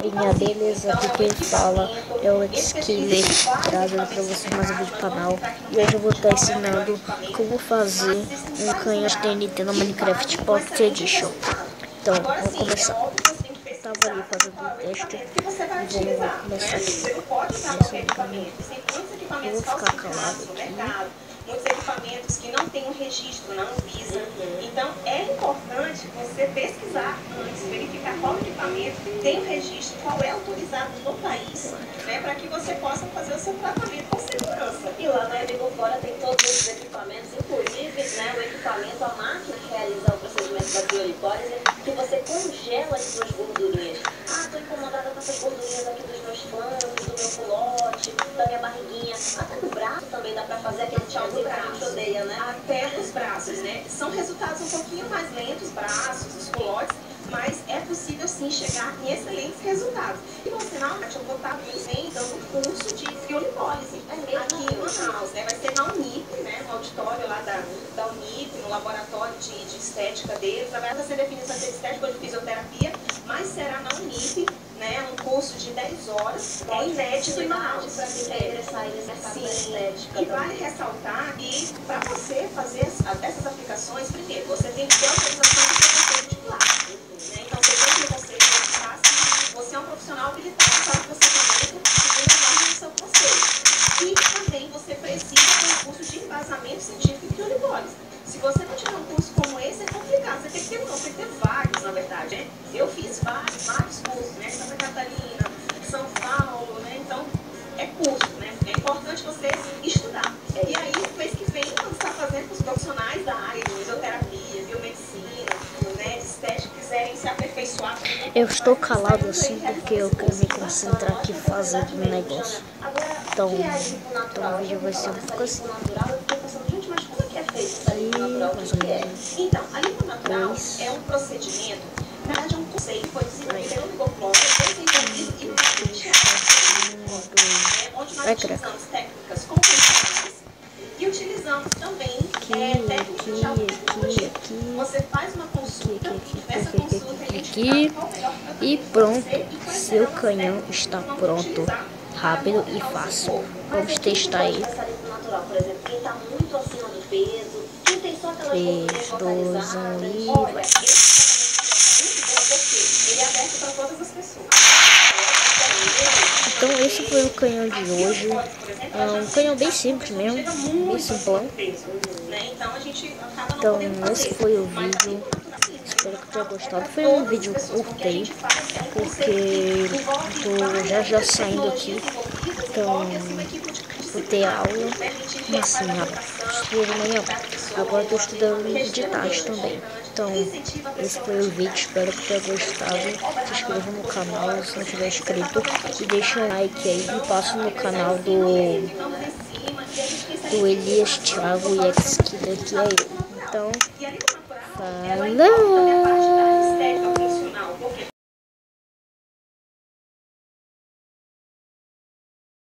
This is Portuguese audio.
Beleza, aqui quem fala é o Xkiller, trazendo pra vocês mais um vídeo do canal. E hoje eu vou estar ensinando como fazer um canhão de TNT no Minecraft Pocket Edition. Então, vamos começar. Eu tava ali fazendo um teste e vamos começar aqui. Eu vou ficar calado aqui. Muitos equipamentos que não têm um registro na Anvisa. Então, é importante você pesquisar antes, verificar qual equipamento tem o registro, qual é autorizado no país, né, para que você possa fazer o seu tratamento com segurança. E lá na Ebigofora tem todos esses equipamentos, inclusive, né, o equipamento, a máquina que realiza o procedimento da criolipólise, que você congela as suas gordurinhas. Ah, estou incomodada com essas gordurinhas aqui dos meus flancos, do meu culote, da minha barriguinha, até do braço também dá para fazer aquele tchauzinho que a gente odeia, né? Até os braços, né? São resultados um pouquinho mais lentos, braços, os culotes, mas é possível sim chegar em excelentes resultados. E por sinal, eu vou estar também dando um curso de criolipólise aqui em Manaus, né? Vai ser na Unip, né? No auditório lá da Unip, no laboratório de estética deles. Vai ser definição de estética ou de fisioterapia, mas será na Unip, né? Um curso de 10 horas, é inédito em Manaus. Para quem quer ingressar nesse mercado da estética. E vale ressaltar que para você fazer essas aplicações, primeiro, você tem que ter autorização do seu de plástico. Então, você tem que verificar se você é um profissional habilitado para o procedimento segundo a norma do seu conselho. E também você precisa ter um curso de embasamento científico e criolipólise. Se você não tiver um curso como esse, é complicado. Você tem que ter, não, tem que ter vários, na verdade, né? Eu fiz vários cursos, né? Santa Catarina, São Paulo, né? Então, é curso, né? É importante você estudar. E aí, mês que vem, quando você está fazendo com os profissionais da área de fisioterapia, biomedicina, né, de estética, quiserem se aperfeiçoar. Eu estou calado assim porque eu quero me concentrar aqui fazendo um negócio. Então o vídeo vai ser um pouco assim. Então, a limpo natural é um procedimento, na verdade é um conceito que foi desenvolvido pelo Igor desenvolvido e onde nós utilizamos técnicas convencionais e utilizamos também técnicas de alta tecnologia. Você faz uma consulta, nessa consulta a gente aqui e pronto, seu canhão está pronto, rápido e fácil. Vamos testar ele. Por exemplo, quem está muito acima do peso, quem tem só aquelas 3, 2, 1 e vai. Ele é aberto para todas as pessoas. Então esse foi o canhão de hoje. É um canhão bem simples mesmo, bem simplão. Então esse foi o vídeo. Espero que tenha gostado. Foi um vídeo curto aí, porque tô já saindo aqui. Então vou ter aula, assim, estudo de manhã. Agora estou estudando de tarde também. Então, esse foi o vídeo, espero que tenha gostado. Se inscreva no canal se não tiver inscrito. E deixa um like aí e passa no canal do Elias, Thiago e Xkiller, que é eu. Então, falou!